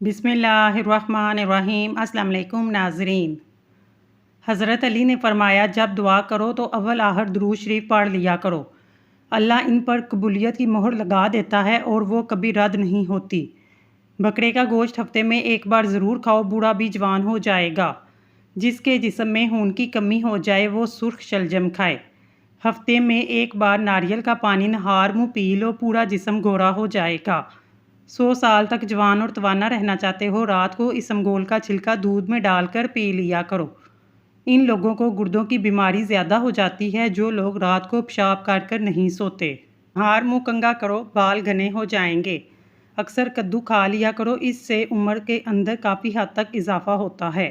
बिस्मिल्लाहिर्रहमानिर्रहीम। अस्सलाम वालेकुम नाज़रीन। हज़रत अली ने फरमाया, जब दुआ करो तो अव्वल आखिर दुरूद शरीफ पढ़ लिया करो। अल्लाह इन पर कबूलियत की मोहर लगा देता है और वो कभी रद्द नहीं होती। बकरे का गोश्त हफ्ते में एक बार ज़रूर खाओ, बूढ़ा भी जवान हो जाएगा। जिसके जिस्म में खून की कमी हो जाए वो सुर्ख शलजम खाए। हफ्ते में एक बार नारियल का पानी नहार मुँह पी लो, पूरा जिस्म गोरा हो जाएगा। 100 साल तक जवान और तवाना रहना चाहते हो, रात को इसमगोल का छिलका दूध में डालकर पी लिया करो। इन लोगों को गुर्दों की बीमारी ज़्यादा हो जाती है जो लोग रात को पेशाब कर नहीं सोते। हार मुँह कंगा करो, बाल घने हो जाएंगे। अक्सर कद्दू खा लिया करो, इससे उम्र के अंदर काफ़ी हद तक इजाफा होता है।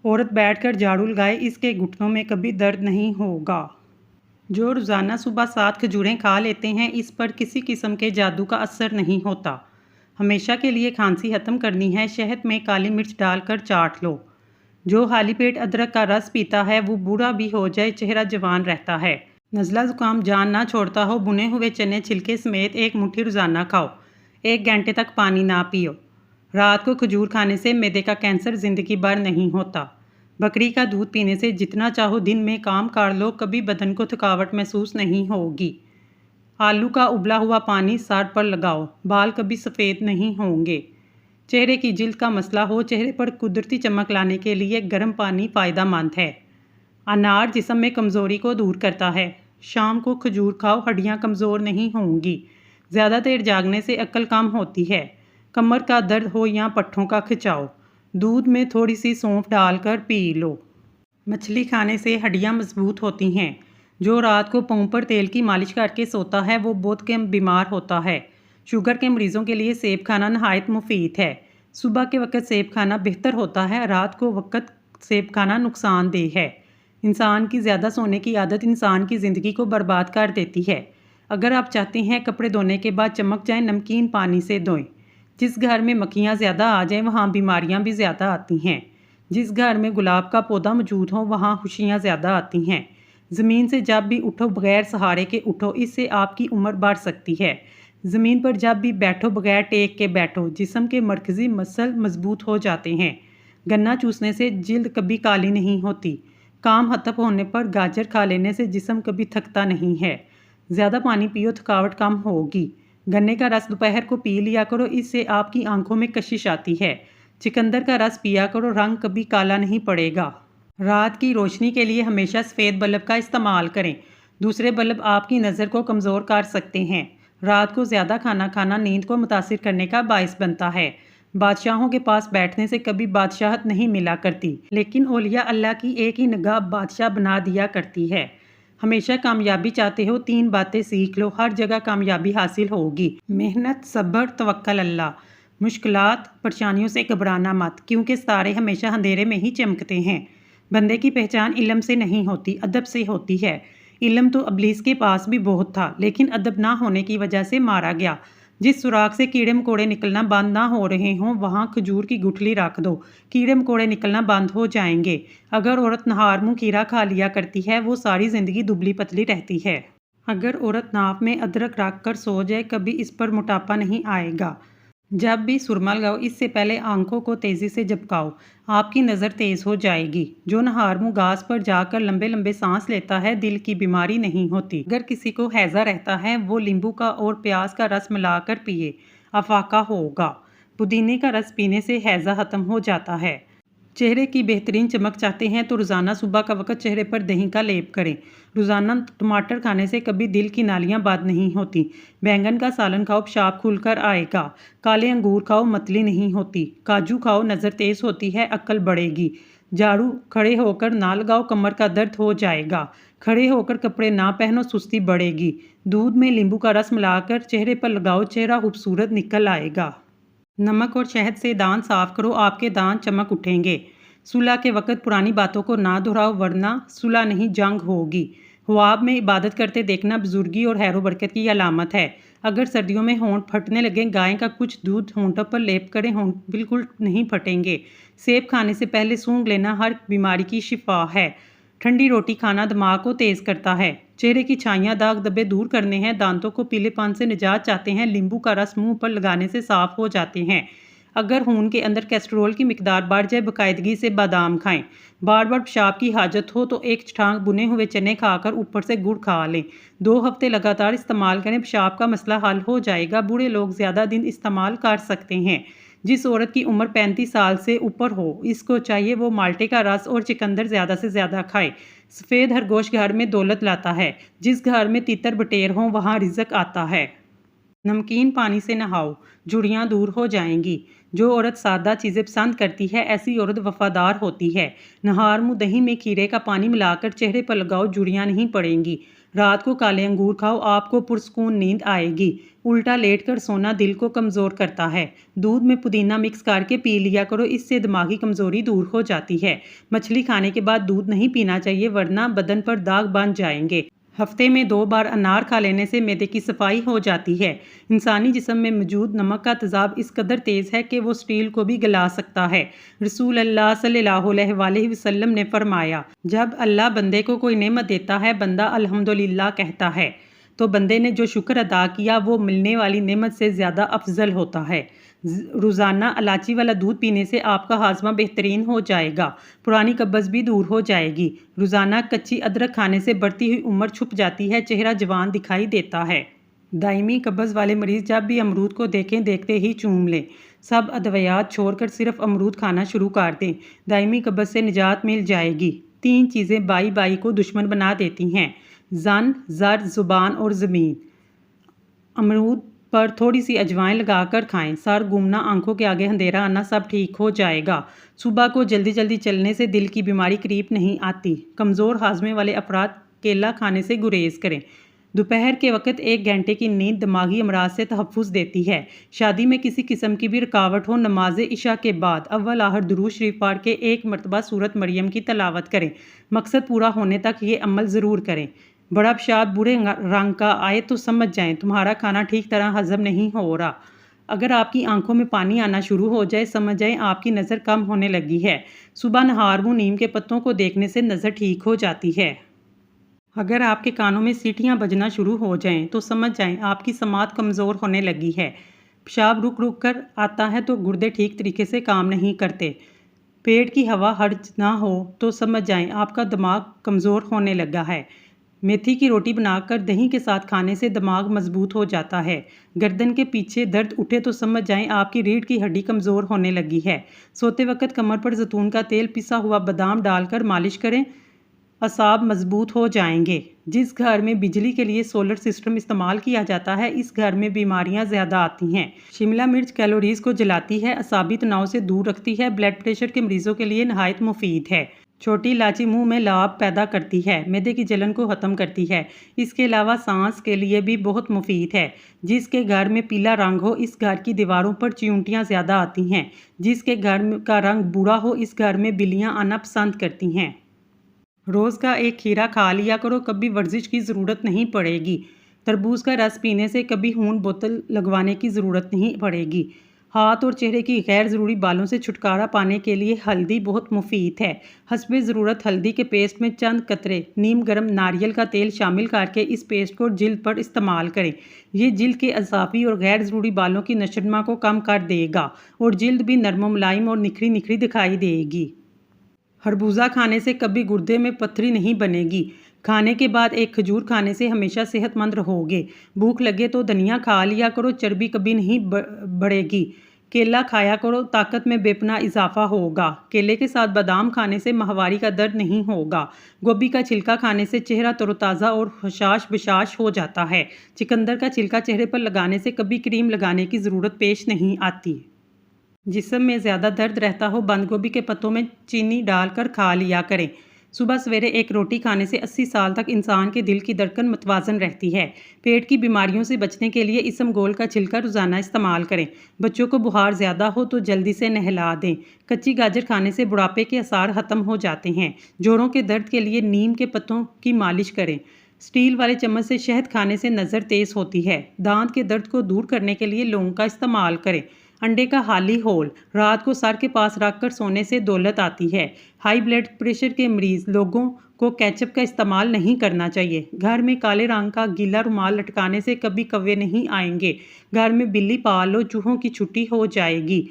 औरत बैठकर झाड़ू लगाए, इसके घुटनों में कभी दर्द नहीं होगा। जो रोज़ाना सुबह 7 खजूरें खा लेते हैं, इस पर किसी किस्म के जादू का असर नहीं होता। हमेशा के लिए खांसी ख़त्म करनी है, शहद में काली मिर्च डालकर चाट लो। जो खाली पेट अदरक का रस पीता है वो बूढ़ा भी हो जाए, चेहरा जवान रहता है। नज़ला ज़ुकाम जान ना छोड़ता हो, बुने हुए चने छिलके समेत एक मुट्ठी रोज़ाना खाओ। 1 घंटे तक पानी ना पियो। रात को खजूर खाने से मैदे का कैंसर ज़िंदगी भर नहीं होता। बकरी का दूध पीने से जितना चाहो दिन में काम कर लो, कभी बदन को थकावट महसूस नहीं होगी। आलू का उबला हुआ पानी सर पर लगाओ, बाल कभी सफ़ेद नहीं होंगे। चेहरे की जिल्द का मसला हो, चेहरे पर कुदरती चमक लाने के लिए गर्म पानी फ़ायदेमंद है। अनार जिस्म में कमज़ोरी को दूर करता है। शाम को खजूर खाओ, हड्डियाँ कमज़ोर नहीं होंगी। ज़्यादा देर जागने से अक्ल कम होती है। कमर का दर्द हो या पट्ठों का खिंचाव, दूध में थोड़ी सी सौंफ डालकर पी लो। मछली खाने से हड्डियाँ मजबूत होती हैं। जो रात को पाँव पर तेल की मालिश करके सोता है वो बहुत कम बीमार होता है। शुगर के मरीज़ों के लिए सेब खाना नहायत मुफीद है। सुबह के वक्त सेब खाना बेहतर होता है, रात को वक्त सेब खाना नुकसानदेह है। इंसान की ज़्यादा सोने की आदत इंसान की ज़िंदगी को बर्बाद कर देती है। अगर आप चाहते हैं कपड़े धोने के बाद चमक जाएं, नमकीन पानी से धोएं। जिस घर में मक्खियाँ ज़्यादा आ जाएं वहाँ बीमारियाँ भी ज़्यादा आती हैं। जिस घर में गुलाब का पौधा मौजूद हो वहाँ खुशियाँ ज़्यादा आती हैं। ज़मीन से जब भी उठो बगैर सहारे के उठो, इससे आपकी उम्र बढ़ सकती है। ज़मीन पर जब भी बैठो बगैर टेक के बैठो, जिस्म के मरकज़ी मसल मजबूत हो जाते हैं। गन्ना चूसने से जिल्द कभी काली नहीं होती। काम खत्म होने पर गाजर खा लेने से जिस्म कभी थकता नहीं है। ज़्यादा पानी पियो, थकावट कम होगी। गन्ने का रस दोपहर को पी लिया करो, इससे आपकी आंखों में कशिश आती है। चिकंदर का रस पिया करो, रंग कभी काला नहीं पड़ेगा। रात की रोशनी के लिए हमेशा सफ़ेद बल्ब का इस्तेमाल करें। दूसरे बल्ब आपकी नज़र को कमज़ोर कर सकते हैं। रात को ज़्यादा खाना खाना नींद को मुतासिर करने का बायस बनता है। बादशाहों के पास बैठने से कभी बादशाहत नहीं मिला करती, लेकिन औलिया अल्लाह की एक ही निगाह बादशाह बना दिया करती है। हमेशा कामयाबी चाहते हो, 3 बातें सीख लो, हर जगह कामयाबी हासिल होगी। मेहनत, सब्र, तवक्कल अल्लाह। मुश्किलात, परेशानियों से घबराना मत, क्योंकि सितारे हमेशा अंधेरे में ही चमकते हैं। बंदे की पहचान इल्म से नहीं होती, अदब से होती है। इल्म तो इब्लीस के पास भी बहुत था, लेकिन अदब ना होने की वजह से मारा गया। जिस सुराख से कीड़े मकोड़े निकलना बंद ना हो रहे हों वहाँ खजूर की गुठली रख दो, कीड़े मकोड़े निकलना बंद हो जाएंगे। अगर औरत नहार मुँह खीरा खा लिया करती है वो सारी ज़िंदगी दुबली पतली रहती है। अगर औरत नाप में अदरक रख कर सो जाए, कभी इस पर मोटापा नहीं आएगा। जब भी सुरमा लगाओ, इससे पहले आंखों को तेज़ी से झपकाओ, आपकी नज़र तेज़ हो जाएगी। जो नहार मुँह घास पर जाकर लंबे लंबे सांस लेता है, दिल की बीमारी नहीं होती। अगर किसी को हैज़ा रहता है वो नींबू का और प्याज का रस मिलाकर पिए, अफाका होगा। पुदीने का रस पीने से हैज़ा ख़त्म हो जाता है। चेहरे की बेहतरीन चमक चाहते हैं तो रोज़ाना सुबह का वक्त चेहरे पर दही का लेप करें। रोज़ाना टमाटर खाने से कभी दिल की नालियाँ बंद नहीं होती। बैंगन का सालन खाओ, पेशाब खुलकर आएगा। काले अंगूर खाओ, मतली नहीं होती। काजू खाओ, नज़र तेज़ होती है, अक्ल बढ़ेगी। झाड़ू खड़े होकर ना लगाओ, कमर का दर्द हो जाएगा। खड़े होकर कपड़े ना पहनो, सुस्ती बढ़ेगी। दूध में नींबू का रस मिलाकर चेहरे पर लगाओ, चेहरा खूबसूरत निकल आएगा। नमक और शहद से दांत साफ करो, आपके दांत चमक उठेंगे। सुलह के वक्त पुरानी बातों को ना दोहराओ, वरना सुलह नहीं जंग होगी। ख्वाब में इबादत करते देखना बुजुर्गी और हैरो बरकत की अलामत है। अगर सर्दियों में होंठ फटने लगे, गाय का कुछ दूध होंठों पर लेप करें, होंठ बिल्कुल नहीं फटेंगे। सेब खाने से पहले सूंघ लेना हर बीमारी की शिफा है। ठंडी रोटी खाना दिमाग को तेज़ करता है। चेहरे की छाइयाँ दाग धब्बे दूर करने हैं, दांतों को पीलेपन से निजात चाहते हैं, नींबू का रस मुंह पर लगाने से साफ हो जाते हैं। अगर खून के अंदर कोलेस्ट्रॉल की मिकदार बढ़ जाए, बाकायदगी से बादाम खाएं। बार बार पेशाब की हाजत हो तो एक छटांग बुने हुए चने खाकर ऊपर से गुड़ खा लें। 2 हफ्ते लगातार इस्तेमाल करें, पेशाब का मसला हल हो जाएगा। बूढ़े लोग ज़्यादा दिन इस्तेमाल कर सकते हैं। जिस औरत की उम्र 35 साल से ऊपर हो, इसको चाहिए वो माल्टे का रस और चुकंदर ज़्यादा से ज़्यादा खाए। सफ़ेद खरगोश घर में दौलत लाता है। जिस घर में तितर बटेर हों वहाँ रिज़्क आता है। नमकीन पानी से नहाओ, झुर्रियाँ दूर हो जाएंगी। जो औरत सादा चीज़ें पसंद करती है, ऐसी औरत वफादार होती है। नहार मुँह दही में खीरे का पानी मिलाकर चेहरे पर लगाओ, झुर्रियाँ नहीं पड़ेंगी। रात को काले अंगूर खाओ, आपको पुरसकून नींद आएगी। उल्टा लेट कर सोना दिल को कमज़ोर करता है। दूध में पुदीना मिक्स करके पी लिया करो, इससे दिमागी कमज़ोरी दूर हो जाती है। मछली खाने के बाद दूध नहीं पीना चाहिए, वरना बदन पर दाग बन जाएंगे। हफ्ते में 2 बार अनार खा लेने से मैदे की सफाई हो जाती है। इंसानी जिस्म में मौजूद नमक का तेज़ाब इस कदर तेज़ है कि वो स्टील को भी गला सकता है। रसूल अल्लाह सल्लल्लाहु अलैहि वसल्लम ने फरमाया, जब अल्लाह बंदे को कोई नेमत देता है, बंदा अल्हम्दुलिल्लाह कहता है, तो बंदे ने जो शुक्र अदा किया वो मिलने वाली नेमत से ज़्यादा अफजल होता है। रोज़ाना इलायची वाला दूध पीने से आपका हाजमा बेहतरीन हो जाएगा। पुरानी कब्ज़ भी दूर हो जाएगी। रोज़ाना कच्ची अदरक खाने से बढ़ती हुई उम्र छुप जाती है, चेहरा जवान दिखाई देता है। दायमी कब्ज़ वाले मरीज़ जब भी अमरूद को देखें, देखते ही चूम लें। सब अद्वियात छोड़कर सिर्फ अमरूद खाना शुरू कर दें, दायमी कब्ज़ से निजात मिल जाएगी। 3 चीज़ें बाई बाई को दुश्मन बना देती हैं: जन, जर, ज़ुबान और ज़मीन। अमरूद पर थोड़ी सी अजवाइन लगाकर खाएं। सर घूमना, आंखों के आगे अंधेरा आना, सब ठीक हो जाएगा। सुबह को जल्दी जल्दी चलने से दिल की बीमारी करीब नहीं आती। कमज़ोर हाजमे वाले अफराद केला खाने से गुरेज करें। दोपहर के वक्त 1 घंटे की नींद दिमागी अमराज से तहफ़्फ़ुज़ देती है। शादी में किसी किस्म की भी रुकावट हो, नमाज इशा के बाद अव्वल आहर दुरूद शरीफ पढ़ के 1 मरतबा सूरत मरियम की तलावत करें। मकसद पूरा होने तक ये अमल ज़रूर करें। बड़ा पेशाब बुरे रंग का आए तो समझ जाएं तुम्हारा खाना ठीक तरह हजम नहीं हो रहा। अगर आपकी आंखों में पानी आना शुरू हो जाए, समझ जाएं आपकी नज़र कम होने लगी है। सुबह नहार मुँह नीम के पत्तों को देखने से नज़र ठीक हो जाती है। अगर आपके कानों में सीटियां बजना शुरू हो जाएं तो समझ जाएं आपकी समात कमज़ोर होने लगी है। पेशाब रुक रुक कर आता है तो गुर्दे ठीक तरीके से काम नहीं करते। पेट की हवा हर्ज ना हो तो समझ जाएं आपका दिमाग कमज़ोर होने लगा है। मेथी की रोटी बनाकर दही के साथ खाने से दिमाग मजबूत हो जाता है। गर्दन के पीछे दर्द उठे तो समझ जाएं आपकी रीढ़ की हड्डी कमज़ोर होने लगी है। सोते वक्त कमर पर जैतून का तेल, पिसा हुआ बादाम डालकर मालिश करें, असाब मजबूत हो जाएंगे। जिस घर में बिजली के लिए सोलर सिस्टम इस्तेमाल किया जाता है, इस घर में बीमारियां ज़्यादा आती हैं। शिमला मिर्च कैलोरीज को जलाती है, असाबी तनाव से दूर रखती है, ब्लड प्रेशर के मरीजों के लिए नहायत मुफीद है। छोटी इलायची मुंह में लाभ पैदा करती है, मैदे की जलन को ख़त्म करती है। इसके अलावा सांस के लिए भी बहुत मुफीद है। जिसके घर में पीला रंग हो, इस घर की दीवारों पर चियूंटियाँ ज़्यादा आती हैं। जिसके घर का रंग भूरा हो, इस घर में बिल्लियाँ आना पसंद करती हैं। रोज़ का 1 खीरा खा लिया करो, कभी वर्जिश की ज़रूरत नहीं पड़ेगी। तरबूज का रस पीने से कभी खून बोतल लगवाने की ज़रूरत नहीं पड़ेगी। हाथ और चेहरे की गैर ज़रूरी बालों से छुटकारा पाने के लिए हल्दी बहुत मुफीद है। हस्बे ज़रूरत हल्दी के पेस्ट में चंद कतरे नीम गर्म नारियल का तेल शामिल करके इस पेस्ट को जिल्द पर इस्तेमाल करें। ये जिल्द के अज़ाफ़ी और गैर ज़रूरी बालों की नशरमा को कम कर देगा और जिल्द भी नरम मुलायम और निखरी निखरी दिखाई देगी। खरबूजा खाने से कभी गुर्दे में पत्थरी नहीं बनेगी। खाने के बाद 1 खजूर खाने से हमेशा सेहतमंद रहोगे। भूख लगे तो धनिया खा लिया करो, चर्बी कभी नहीं बढ़ेगी। केला खाया करो, ताकत में बेपना इजाफा होगा। केले के साथ बादाम खाने से माहवारी का दर्द नहीं होगा। गोभी का छिलका खाने से चेहरा तरोताज़ा और खुशाश बशाश हो जाता है। चुकंदर का छिलका चेहरे पर लगाने से कभी क्रीम लगाने की ज़रूरत पेश नहीं आती। जिस्म में ज़्यादा दर्द रहता हो, बंद गोभी के पत्तों में चीनी डालकर खा लिया करें। सुबह सवेरे 1 रोटी खाने से 80 साल तक इंसान के दिल की धड़कन मतवाजन रहती है। पेट की बीमारियों से बचने के लिए इसमगोल का छिलका रोज़ाना इस्तेमाल करें। बच्चों को बुखार ज़्यादा हो तो जल्दी से नहला दें। कच्ची गाजर खाने से बुढ़ापे के आसार ख़त्म हो जाते हैं। जोड़ों के दर्द के लिए नीम के पत्तों की मालिश करें। स्टील वाले चम्मच से शहद खाने से नज़र तेज़ होती है। दांत के दर्द को दूर करने के लिए लौंग का इस्तेमाल करें। अंडे का हाली होल रात को सर के पास रखकर सोने से दौलत आती है। हाई ब्लड प्रेशर के मरीज लोगों को केचप का इस्तेमाल नहीं करना चाहिए। घर में काले रंग का गीला रुमाल लटकाने से कभी कौवे नहीं आएंगे। घर में बिल्ली पाल लो, चूहों की छुट्टी हो जाएगी।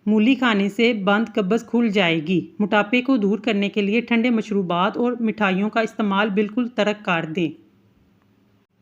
मूली खाने से बंद कब्ज़ खुल जाएगी। मोटापे को दूर करने के लिए ठंडे मशरूबात और मिठाइयों का इस्तेमाल बिल्कुल तर्क कर दें।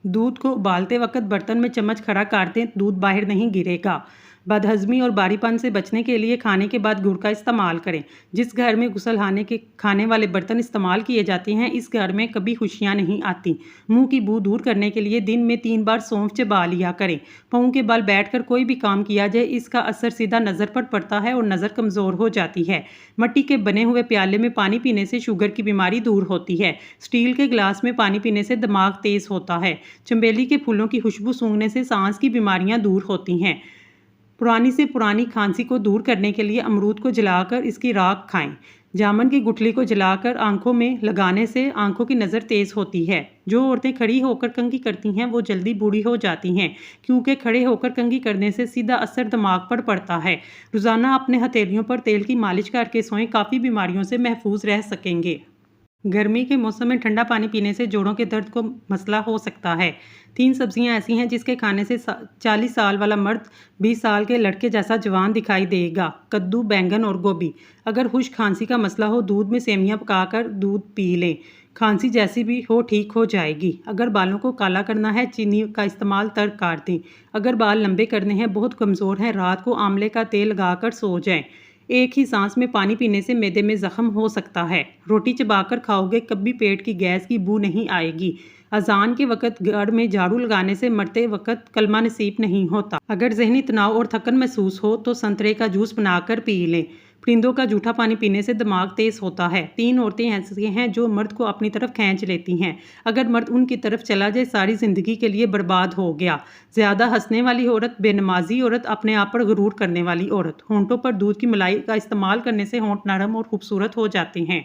दूध को उबालते वक्त बर्तन में चम्मच खड़ा कर दें, दूध बाहर नहीं गिरेगा। बदहज़मी और बारीपन से बचने के लिए खाने के बाद गुड़ का इस्तेमाल करें। जिस घर में गुस्लखाने के खाने वाले बर्तन इस्तेमाल किए जाते हैं, इस घर में कभी खुशियां नहीं आती। मुंह की बू दूर करने के लिए दिन में 3 बार सौंफ चबा लिया करें। पाँव के बल बैठकर कोई भी काम किया जाए, इसका असर सीधा नज़र पर पड़ता है और नज़र कमज़ोर हो जाती है। मिट्टी के बने हुए प्याले में पानी पीने से शुगर की बीमारी दूर होती है। स्टील के गिलास में पानी पीने से दिमाग तेज़ होता है। चमेली के फूलों की खुशबू सूंघने से सांस की बीमारियां दूर होती हैं। पुरानी से पुरानी खांसी को दूर करने के लिए अमरूद को जलाकर इसकी राख खाएं। जामुन की गुठली को जलाकर आंखों में लगाने से आंखों की नज़र तेज़ होती है। जो औरतें खड़ी होकर कंघी करती हैं वो जल्दी बूढ़ी हो जाती हैं, क्योंकि खड़े होकर कंघी करने से सीधा असर दिमाग पर पड़ता है। रोज़ाना अपने हथेलियों पर तेल की मालिश करके सोएं, काफ़ी बीमारियों से महफूज रह सकेंगे। गर्मी के मौसम में ठंडा पानी पीने से जोड़ों के दर्द को मसला हो सकता है। 3 सब्जियां ऐसी हैं जिसके खाने से 40 साल वाला मर्द 20 साल के लड़के जैसा जवान दिखाई देगा। कद्दू, बैंगन और गोभी। अगर खुश्क खांसी का मसला हो, दूध में सेवइयां पकाकर दूध पी लें। खांसी जैसी भी हो ठीक हो जाएगी। अगर बालों को काला करना है, चीनी का इस्तेमाल तर्क कर दें। अगर बाल लंबे करने हैं, बहुत कमज़ोर हैं, रात को आंवले का तेल लगाकर सो जाएं। एक ही सांस में पानी पीने से मैदे में जख्म हो सकता है। रोटी चबाकर खाओगे, कभी पेट की गैस की बू नहीं आएगी। अजान के वक्त घर में झाड़ू लगाने से मरते वक्त कलमा नसीब नहीं होता। अगर जहनी तनाव और थकन महसूस हो तो संतरे का जूस बनाकर पी लें। परिंदों का जूठा पानी पीने से दिमाग तेज होता है। 3 औरतें ऐसी हैं जो मर्द को अपनी तरफ खींच लेती हैं। अगर मर्द उनकी तरफ चला जाए, सारी ज़िंदगी के लिए बर्बाद हो गया। ज़्यादा हंसने वाली औरत, बेनमाजी औरत, अपने आप पर गुरूर करने वाली औरत। होंठों पर दूध की मलाई का इस्तेमाल करने से होंठ नरम और खूबसूरत हो जाते हैं।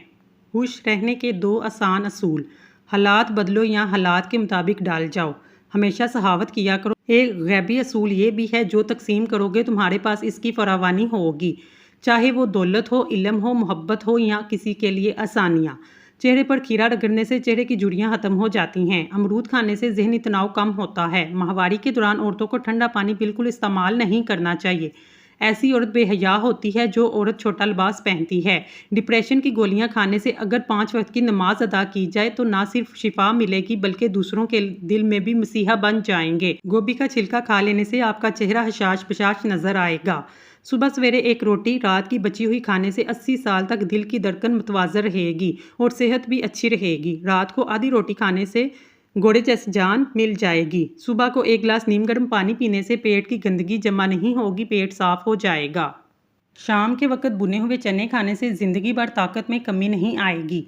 खुश रहने के 2 आसान असूल। हालात बदलो या हालात के मुताबिक ढल जाओ। हमेशा सहावत किया करो। एक गैबी असूल ये भी है, जो तकसीम करोगे तुम्हारे पास इसकी फरावानी होगी, चाहे वो दौलत हो, इल्म हो, मोहब्बत हो या किसी के लिए आसानियाँ। चेहरे पर खीरा रगड़ने से चेहरे की झुर्रियाँ ख़त्म हो जाती हैं। अमरूद खाने से ज़हनी तनाव कम होता है। माहवारी के दौरान औरतों को ठंडा पानी बिल्कुल इस्तेमाल नहीं करना चाहिए। ऐसी औरत बेहया होती है जो औरत छोटा लिबास पहनती है। डिप्रेशन की गोलियां खाने से अगर 5 वक्त की नमाज अदा की जाए तो ना सिर्फ शिफा मिलेगी, बल्कि दूसरों के दिल में भी मसीहा बन जाएंगे। गोभी का छिलका खा लेने से आपका चेहरा हशाश बशाश नजर आएगा। सुबह सवेरे एक रोटी रात की बची हुई खाने से 80 साल तक दिल की धड़कन मुतवाज़र रहेगी और सेहत भी अच्छी रहेगी। रात को आधी रोटी खाने से घोड़े जैसी जान मिल जाएगी। सुबह को 1 गिलास नीम गर्म पानी पीने से पेट की गंदगी जमा नहीं होगी, पेट साफ हो जाएगा। शाम के वक्त भुने हुए चने खाने से ज़िंदगी भर ताकत में कमी नहीं आएगी।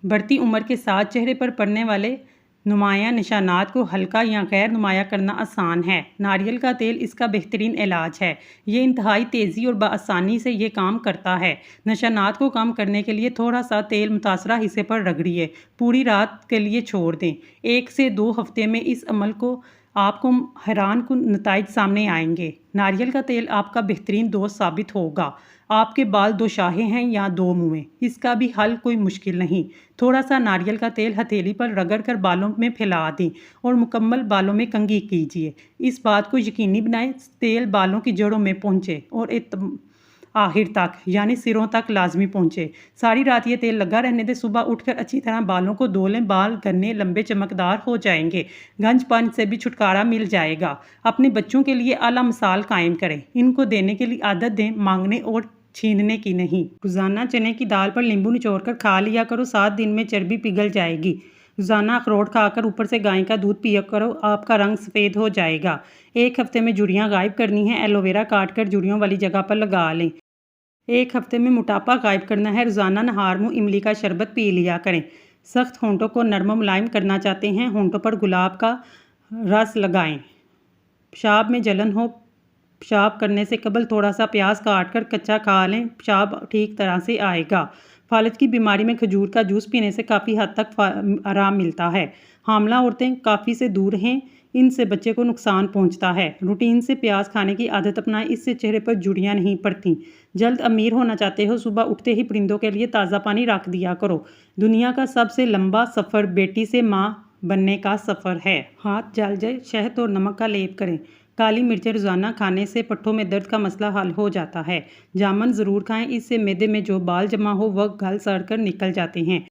बढ़ती उम्र के साथ चेहरे पर पड़ने वाले नुमाया निशानात को हल्का या गैर नुमाया करना आसान है। नारियल का तेल इसका बेहतरीन इलाज है। ये इंतहाई तेज़ी और बआसानी से ये काम करता है। निशानात को कम करने के लिए थोड़ा सा तेल मुतासरा हिस्से पर रगड़िए, पूरी रात के लिए छोड़ दें। 1 से 2 हफ्ते में इस अमल को आपको हैरान कुन नताइज सामने आएंगे। नारियल का तेल आपका बेहतरीन दोस्त साबित होगा। आपके बाल 2 शाहे हैं या 2 मुँह, इसका भी हल कोई मुश्किल नहीं। थोड़ा सा नारियल का तेल हथेली पर रगड़ कर बालों में फैला दें और मुकम्मल बालों में कंघी कीजिए। इस बात को यकीनी बनाएं तेल बालों की जड़ों में पहुँचे और आखिर तक यानी सिरों तक लाजमी पहुँचे। सारी रात ये तेल लगा रहने दें। सुबह उठकर अच्छी तरह बालों को धो लें। बाल घने लंबे चमकदार हो जाएंगे। गंजपन से भी छुटकारा मिल जाएगा। अपने बच्चों के लिए आला मिसाल कायम करें। इनको देने के लिए आदत दें, मांगने और छीनने की नहीं। रोज़ाना चने की दाल पर नींबू निचोड़कर खा लिया करो, 7 दिन में चर्बी पिघल जाएगी। रोज़ाना अखरोट खाकर ऊपर से गाय का दूध पिया करो, आपका रंग सफ़ेद हो जाएगा। 1 हफ्ते में झुर्रियाँ गायब करनी है, एलोवेरा काट कर झुर्रियों वाली जगह पर लगा लें। 1 हफ्ते में मोटापा गायब करना है, रोज़ाना नहार मुँह इमली का शरबत पी लिया करें। सख्त होंठों को नरम मुलायम करना चाहते हैं, होंठों पर गुलाब का रस लगाएं। पेशाब में जलन हो, पेशाब करने से कबल थोड़ा सा प्याज काट कर कच्चा खा लें, पेशाब ठीक तरह से आएगा। फालज की बीमारी में खजूर का जूस पीने से काफ़ी हद तक आराम मिलता है। हामला औरतें काफ़ी से दूर हैं, इनसे बच्चे को नुकसान पहुंचता है। रूटीन से प्याज खाने की आदत अपनाएं, इससे चेहरे पर झुर्रियाँ नहीं पड़ती। जल्द अमीर होना चाहते हो, सुबह उठते ही परिंदों के लिए ताज़ा पानी रख दिया करो। दुनिया का सबसे लंबा सफ़र बेटी से माँ बनने का सफ़र है। हाथ जल जाए, शहद और नमक का लेप करें। काली मिर्चें रोज़ाना खाने से पट्ठों में दर्द का मसला हल हो जाता है। जामुन ज़रूर खाएं, इससे मैदे में जो बाल जमा हो वह गल सड़ कर निकल जाते हैं।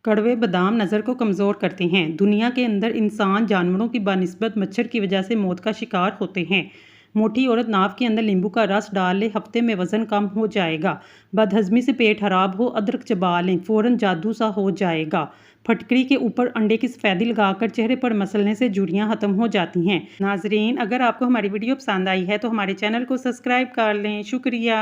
कड़वे बादाम नज़र को कमज़ोर करते हैं। दुनिया के अंदर इंसान जानवरों की बानिस्बत मच्छर की वजह से मौत का शिकार होते हैं। मोटी औरत नाव के अंदर नींबू का रस डाल ले, हफ्ते में वज़न कम हो जाएगा। बदहज़मी से पेट खराब हो, अदरक चबा लें, फ़ौरन जादू सा हो जाएगा। फटकरी के ऊपर अंडे की सफ़ेदी लगाकर चेहरे पर मसलने से झुर्रियाँ ख़त्म हो जाती हैं। नाज़रीन, अगर आपको हमारी वीडियो पसंद आई है तो हमारे चैनल को सब्सक्राइब कर लें। शुक्रिया।